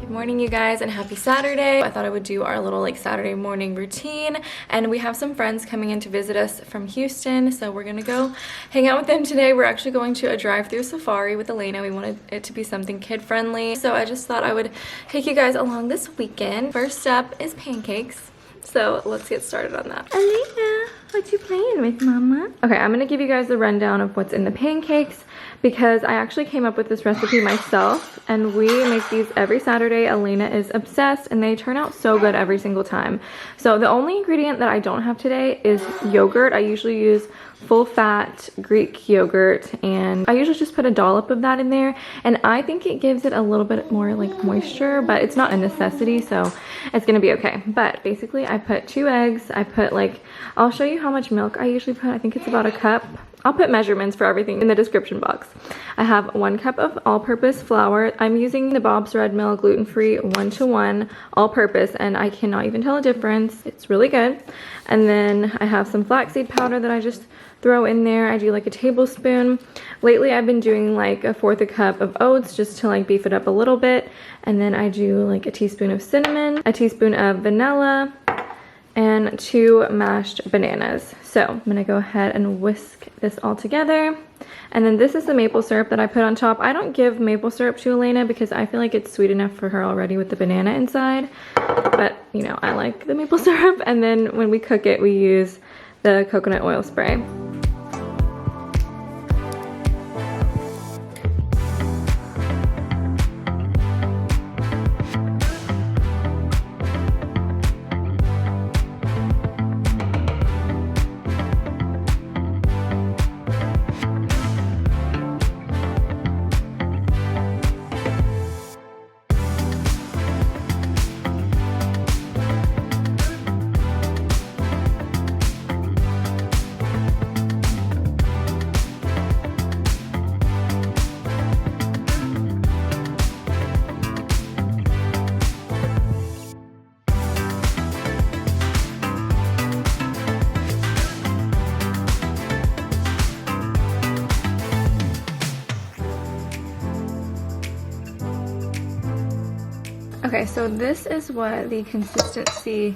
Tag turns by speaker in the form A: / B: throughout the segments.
A: Good morning, you guys, and happy Saturday. I thought I would do our little like Saturday morning routine, and we have some friends coming in to visit us from Houston, so we're gonna go hang out with them today. We're actually going to a drive-through safari with Elena. We wanted it to be something kid-friendly, so I just thought I would take you guys along this weekend. First up is pancakes, so let's get started on that. Elena, what you playing with, mama? Okay, I'm gonna give you guys the rundown of what's in the pancakes because I actually came up with this recipe myself, and we make these every Saturday. Elena is obsessed, and they turn out so good every single time. So the only ingredient that I don't have today is yogurt. I usually use full-fat Greek yogurt, and I usually just put a dollop of that in there, and I think it gives it a little bit more like moisture, but it's not a necessity, so it's gonna be okay. But basically I put 2 eggs. I put like, I'll show you how much milk I usually put. I think it's about a cup. I'll put measurements for everything in the description box. I have 1 cup of all-purpose flour. I'm using the Bob's Red Mill gluten-free 1-to-1 all-purpose, and I cannot even tell a difference. It's really good. And then I have some flaxseed powder that I just throw in there. I do like a tablespoon. Lately I've been doing like 1/4 cup of oats just to like beef it up a little bit. And then I do like a teaspoon of cinnamon, a teaspoon of vanilla, and 2 mashed bananas. So I'm gonna go ahead and whisk this all together. And then this is the maple syrup that I put on top. I don't give maple syrup to Elena because I feel like it's sweet enough for her already with the banana inside. But you know, I like the maple syrup. And then when we cook it, we use the coconut oil spray. Okay, so this is what the consistency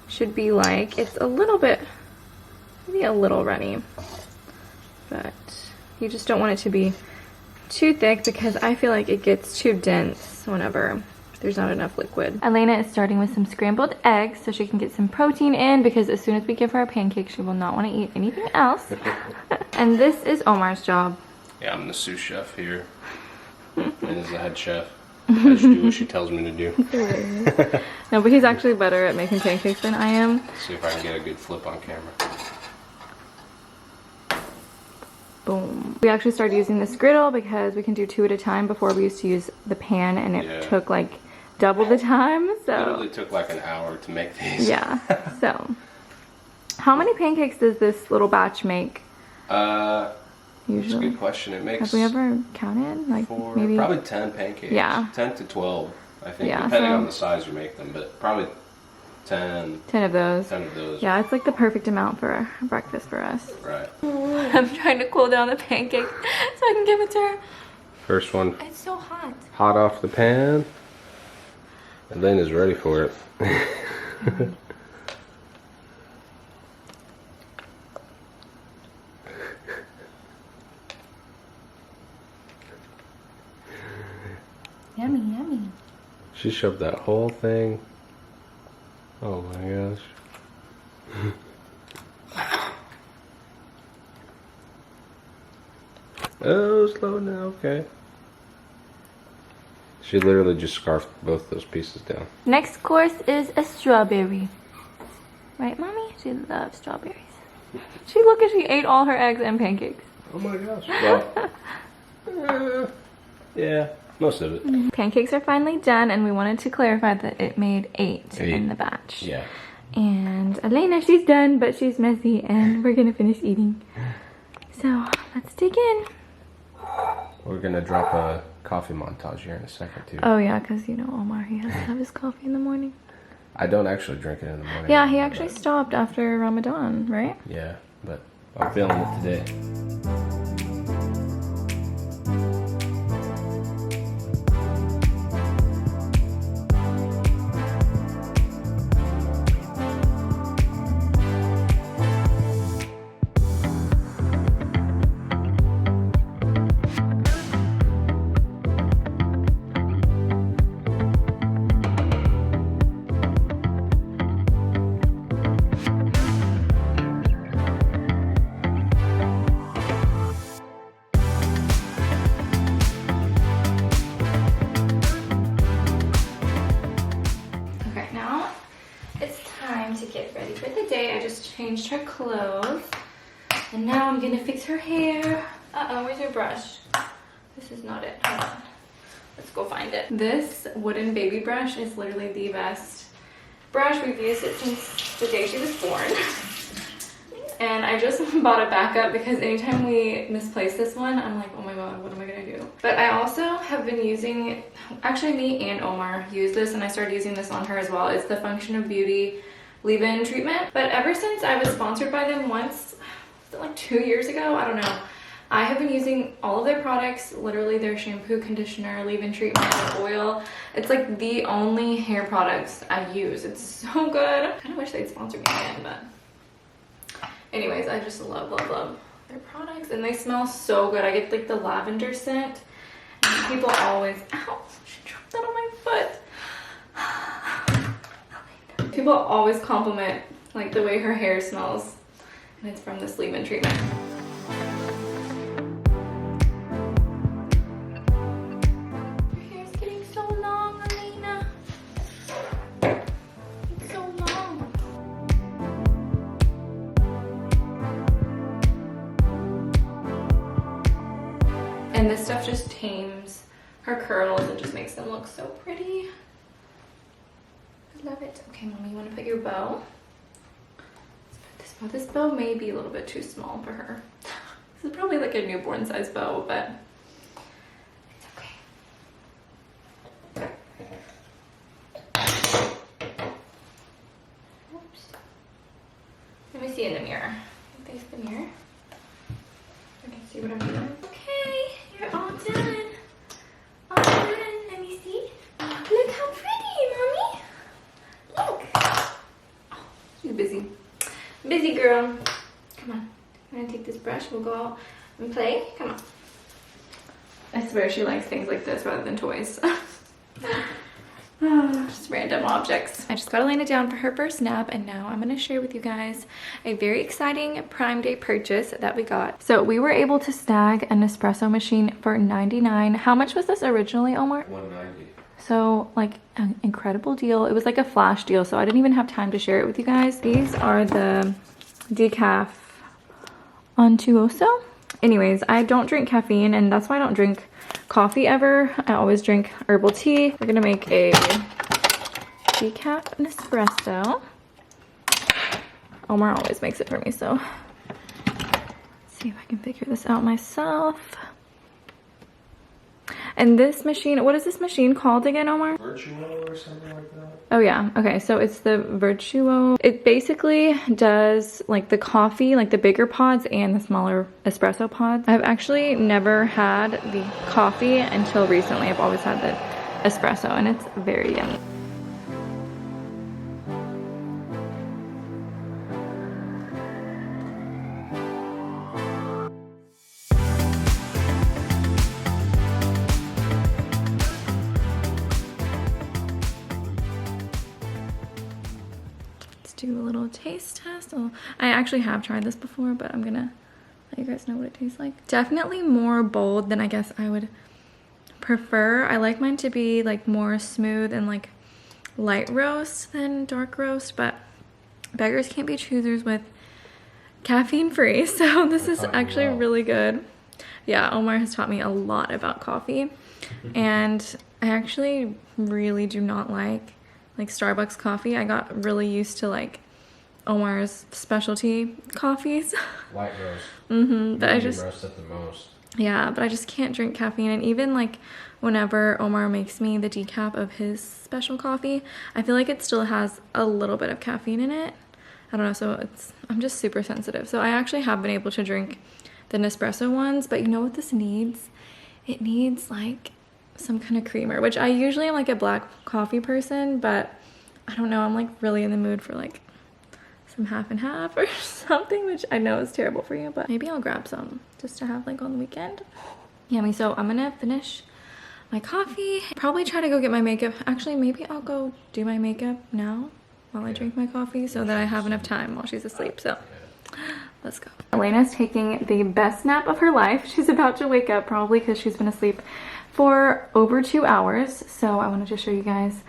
A: should be like. It's a little bit, maybe a little runny, but you just don't want it to be too thick because I feel like it gets too dense whenever there's not enough liquid. Elena is starting with some scrambled eggs so she can get some protein in, because as soon as we give her a pancake, she will not want to eat anything else. And this is Omar's job.
B: Yeah, I'm the sous chef here, and is the head chef. I just do what she tells me to do.
A: No, but he's actually better at making pancakes than I am.
B: Let's see if I can get a good flip on camera.
A: Boom. We actually started using this griddle because we can do 2 at a time. Before we used to use the pan, and it took like double the time. So
B: it literally took like an hour to make these.
A: Yeah. So how many pancakes does this little batch make? Usually.
B: That's a good question. It makes.
A: Have we ever counted? Like maybe
B: probably 10 pancakes.
A: Yeah.
B: 10 to 12, I think,
A: yeah,
B: depending
A: so
B: on the size you make them, but probably 10.
A: 10 of those.
B: 10 of those.
A: Yeah, it's like the perfect amount for a breakfast for us.
B: Right.
A: I'm trying to cool down the pancake so I can give it to her.
B: First one.
A: It's so hot.
B: Hot off the pan. Elena's ready for it.
A: Yummy, yummy.
B: She shoved that whole thing. Oh my gosh. Oh, slow now, okay. She literally just scarfed both those pieces down.
A: Next course is a strawberry. Right, Mommy? She loves strawberries. She ate all her eggs and pancakes.
B: Oh my gosh. Well, yeah. Most of it.
A: Pancakes are finally done, and we wanted to clarify that it made 8 in the batch.
B: Yeah.
A: And Elena, she's done, but she's messy, and we're gonna finish eating. So let's dig in.
B: We're gonna drop a coffee montage here in a second too.
A: Oh yeah, because you know Omar, he has to have his coffee in the morning.
B: I don't actually drink it in the morning.
A: Yeah, he actually stopped after Ramadan, right?
B: Yeah, but I'm feeling it today.
A: changed her clothes. And now I'm gonna fix her hair. Uh-oh, where's your brush? This is not it. Hold on. Let's go find it. This wooden baby brush is literally the best brush. We've used it since the day she was born. And I just bought a backup because anytime we misplace this one, I'm like, oh my god, what am I gonna do? But I also have been using, actually me and Omar use this, and I started using this on her as well. It's the Function of Beauty leave-in treatment. But ever since I was sponsored by them once, like 2 years ago, I don't know, I have been using all of their products, literally their shampoo, conditioner, leave-in treatment, oil. It's like the only hair products I use. It's so good. I kind of wish they'd sponsor me again, but anyways, I just love, love, love their products. And they smell so good. I get like the lavender scent. And people always, ow, she dropped that on my foot. People always compliment like the way her hair smells. And it's from this leave-in treatment. And this stuff just tames her curls and just makes them look so pretty. I love it. Okay, Mommy, you want to put your bow? Let's put this bow. This bow may be a little bit too small for her. This is probably like a newborn size bow, but it's okay. Oops. Let me see in the mirror. Face the mirror. I can see what I'm doing. Okay. You're all done. All done. Let me see. Look how pretty, Mommy. Look. Oh, she's busy. Busy girl. Come on. I'm gonna take this brush. We'll go out and play. Come on. I swear she likes things like this rather than toys. Just random objects. I just got Elena down for her first nap, and now I'm going to share with you guys a very exciting Prime Day purchase that we got. So we were able to snag an espresso machine for $99. How much was this originally, Omar?
B: $190.
A: So like an incredible deal. It was like a flash deal, so I didn't even have time to share it with you guys. These are the decaf Untuoso. Anyways, I don't drink caffeine, and that's why I don't drink coffee ever. I always drink herbal tea. We're gonna make a decaf Nespresso. Omar always makes it for me, so let's see if I can figure this out myself. And this machine, what is this machine called again, Omar?
B: Virtuo or something like that?
A: Oh yeah, okay, so it's the Virtuo. It basically does like the coffee, like the bigger pods and the smaller espresso pods. I've actually never had the coffee until recently. I've always had the espresso, and it's very yummy. Do a little taste test. Well, I actually have tried this before, but I'm gonna let you guys know what it tastes like. Definitely more bold than I guess I would prefer. I like mine to be like more smooth and like light roast than dark roast, but beggars can't be choosers with caffeine free, so this is actually really good. Yeah, Omar has taught me a lot about coffee, and I actually really do not like Starbucks coffee. I got really used to like Omar's specialty coffees.
B: Light roast.
A: But I just
B: roast at the most.
A: Yeah, but I just can't drink caffeine. And even like whenever Omar makes me the decaf of his special coffee, I feel like it still has a little bit of caffeine in it. I don't know, so I'm just super sensitive. So I actually have been able to drink the Nespresso ones, but you know what this needs? It needs like some kind of creamer, which I usually am like a black coffee person, but I don't know, I'm like really in the mood for like some half and half or something, which I know is terrible for you, but maybe I'll grab some just to have like on the weekend. Yummy. So I'm gonna finish my coffee, probably try to go get my makeup. Actually, maybe I'll go do my makeup now while I drink my coffee so that I have enough time while she's asleep. So let's go. Elena's taking the best nap of her life. She's about to wake up probably because she's been asleep for over 2 hours. So I wanted to show you guys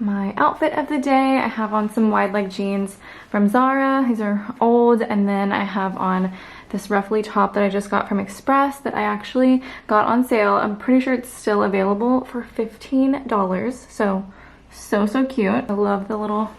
A: my outfit of the day. I have on some wide leg jeans from Zara. These are old. And then I have on this ruffly top that I just got from Express that I actually got on sale. I'm pretty sure it's still available for $15. So cute. I love the little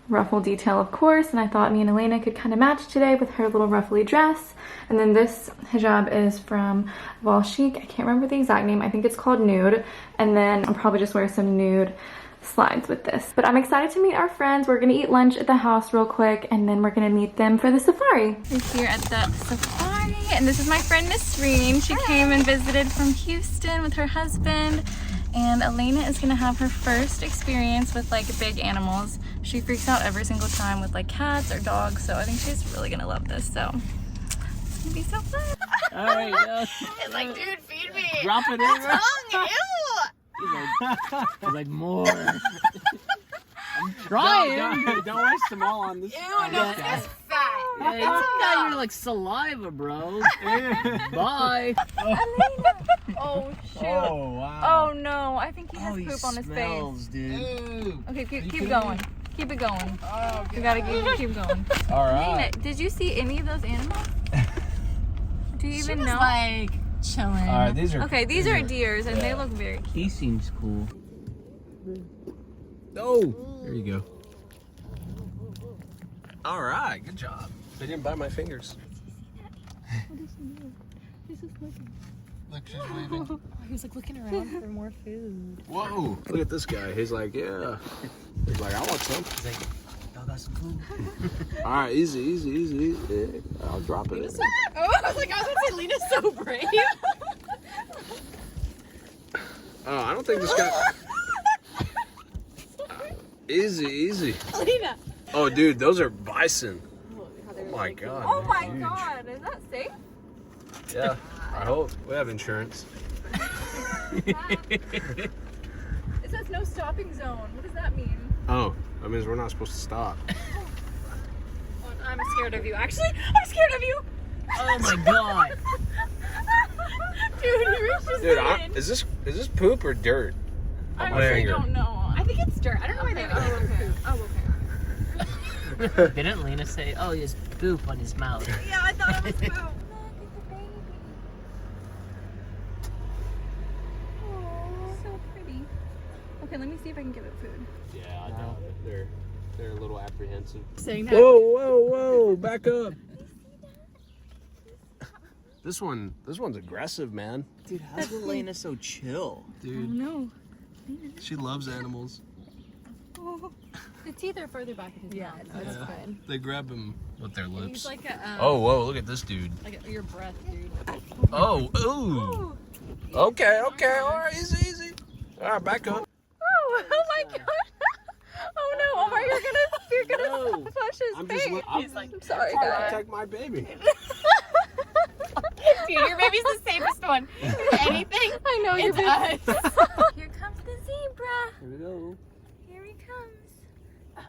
A: ruffle detail, of course, and I thought me and Elena could kind of match today with her little ruffly dress. And then this hijab is from Vol Chic. I can't remember the exact name. I think it's called Nude. And then I'll probably just wear some nude slides with this. But I'm excited to meet our friends. We're gonna eat lunch at the house real quick, and then we're gonna meet them for the safari. We're here at the safari, and this is my friend Nisreen. She came and visited from Houston with her husband. And Elena is gonna have her first experience with like big animals. She freaks out every single time with like cats or dogs, so I think she's really gonna love this. So it's gonna be so fun.
C: All right,
A: It's like, dude, feed me.
C: drop it in.
A: Tongue,
C: He's like more. I'm trying.
B: Don't waste them all on this.
A: ew, no, it's fat.
C: Yeah, it's got your like saliva, bro. Bye.
A: Oh shoot.
B: Oh wow.
A: Oh no, I think he has poop on his
C: smells,
A: face.
C: dude.
A: Okay, keep going. Keep it going. Oh, we gotta keep going.
B: All
A: Elena,
B: right.
A: did you see any of those animals? Do you even know?
D: Like chilling.
B: All right. These are.
A: Okay, these are deers and they look very cute.
C: He seems cool.
B: Oh, there you go. All right. Good job. They didn't bite my fingers. Look, she's waving.
D: Oh, he was like looking around for more food.
B: Whoa! Look at this guy. He's like, yeah. He's like, I want some.
C: He's like, y'all got some food?
B: All right, easy. I'll drop it.
D: Oh, I was gonna say Lena's so brave.
B: Oh, I don't think this guy. Easy.
D: Lena.
B: Oh, dude, those are bison. Oh my god.
A: Oh
B: they're
A: my
B: huge.
A: god, is that safe?
B: Yeah, I hope we have insurance.
A: It says no stopping zone. What does that mean?
B: Oh, that means we're not supposed to stop.
A: Oh, I'm scared of you. Actually, I'm scared of you.
C: Oh my god.
A: Dude, you're just
B: Dude, is this poop or dirt?
A: I
B: my
A: really
B: finger.
A: don't know.
D: I think it's dirt. I don't know why they
A: okay.
C: Didn't Lena say, oh, he has poop on his mouth?
A: Yeah, I thought it was poop. So pretty. Okay, let me see if I can give it food.
B: Yeah, I know. They're a little apprehensive.
D: saying that.
B: Whoa! Back up. This one's aggressive, man.
C: Dude, how's Lena so chill?
B: Dude,
A: No.
B: she loves animals.
D: The teeth are further back in his mouth. That's fine.
B: They grab him with their lips.
D: He's like a
B: Oh, whoa! Look at this dude.
D: like your breath, dude.
B: Oh, ooh. Okay. All right, easy. All right, back up.
A: Oh my god. Oh no, Omar, you're gonna push his face.
B: He's
A: I'm sorry, guys.
B: Protect my baby.
D: Dude, your baby's the safest one. If anything,
A: I know you're
D: it's us.
A: Here comes the zebra.
B: Here we go.
A: Here he comes.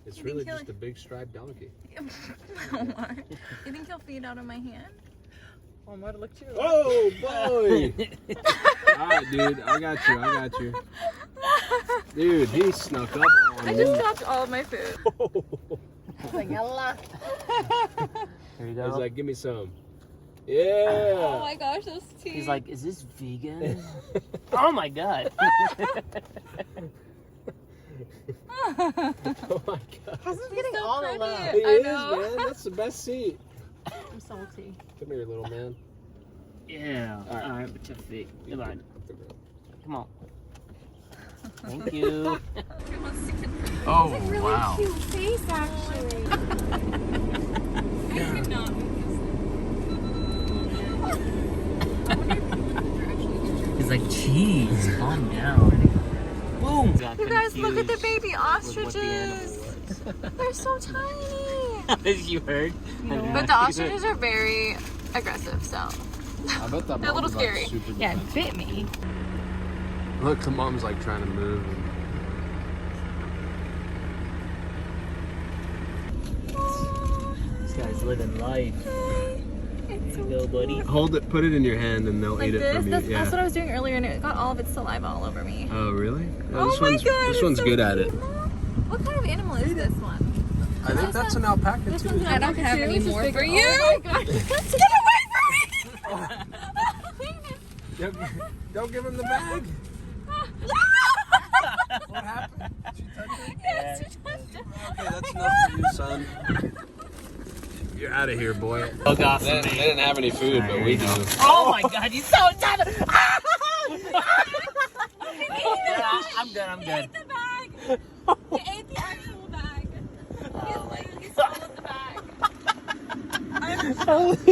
B: It's really just a big striped donkey.
A: Omar, you think he'll feed out of my hand?
D: Omar, look to
B: Oh boy! All right, dude, I got you. Dude, he snuck up on
A: I
B: me.
A: just dropped all of my food.
D: like yalla.
C: Here you
B: I was
C: go.
B: like, give me some.
A: Oh
B: Yeah.
A: my gosh, those teeth.
C: He's like, is this vegan? Oh my god.
B: Oh my god.
D: How's getting
A: so
D: all the
A: pretty.
D: love?
B: He
A: I
B: is,
A: know.
B: man. That's the best seat.
D: I'm salty.
B: Come here, little man.
C: Yeah.
B: All right.
C: Alright, put your feet. Come on. Come on. Thank you.
B: Oh, wow.
D: Cute face, actually.
C: He's like, cheese, calm down. Boom.
A: You guys, look at the baby
C: With what the animal
A: ostriches.
C: was.
A: They're so tiny.
C: As you heard.
A: But the ostriches are very aggressive, so.
B: I bet that
A: They're a little
B: mom's, like,
A: scary.
B: super
D: Yeah, it
B: defensive.
D: bit me.
B: Look, the mom's like trying to move.
C: This guy's living life. There you go, buddy.
B: Hold it, put it in your hand, and they'll
A: Like
B: eat it
A: this?
B: from you.
A: That's
B: Yeah.
A: what I was doing earlier, and it got all of its saliva all over me.
B: Oh, really? No,
A: Oh
B: this
A: my
B: one's,
A: god!
B: This
A: it's
B: one's
A: so
B: good at it.
A: cute. What kind of animal is this one?
B: I think that's an alpaca
A: This
B: too.
A: one's an
D: I don't
A: alpaca
D: have
A: too?
D: any
A: It's just
D: more
A: bigger.
D: for you.
A: Oh my god! Get away from me!
B: Don't give him the bag. What happened? She touched it?
A: Yes, you touched it.
B: Okay, that's enough for you, son. You're out of here, boy.
C: Bug off
B: They
C: of me.
B: didn't have any food, but we do.
C: Oh my god, you so tough! I'm good, I'm good.
A: The bag! He ate the actual bag. He literally swallowed the bag. I'm shocked.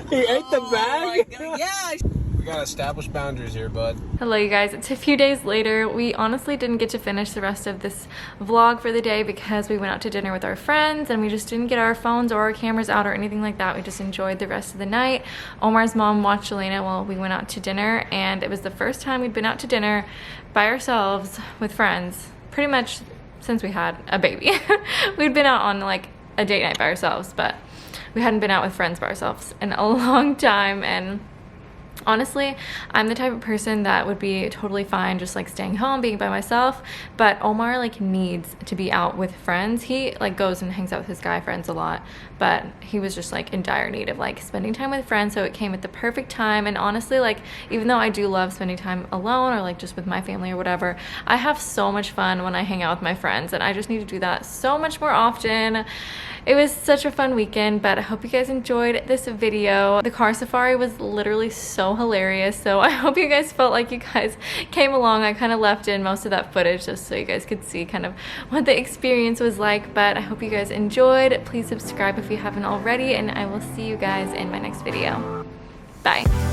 B: He ate the bag?
C: Yeah!
B: We gotta establish boundaries here, bud.
A: Hello you guys, it's a few days later. We honestly didn't get to finish the rest of this vlog for the day because we went out to dinner with our friends and we just didn't get our phones or our cameras out or anything like that. We just enjoyed the rest of the night. Omar's mom watched Elena while we went out to dinner, and it was the first time we'd been out to dinner by ourselves with friends pretty much since we had a baby. We'd been out on like a date night by ourselves, but we hadn't been out with friends by ourselves in a long time. And honestly, I'm the type of person that would be totally fine just like staying home, being by myself, but Omar like needs to be out with friends. He like goes and hangs out with his guy friends a lot, but he was just like in dire need of like spending time with friends, so it came at the perfect time. And honestly, like even though I do love spending time alone or like just with my family or whatever, I have so much fun when I hang out with my friends, and I just need to do that so much more often. It was such a fun weekend, but I hope you guys enjoyed this video. The car safari was literally so hilarious, so I hope you guys felt like you guys came along. I kind of left in most of that footage just so you guys could see kind of what the experience was like, but I hope you guys enjoyed. Please subscribe if you haven't already, and I will see you guys in my next video. Bye.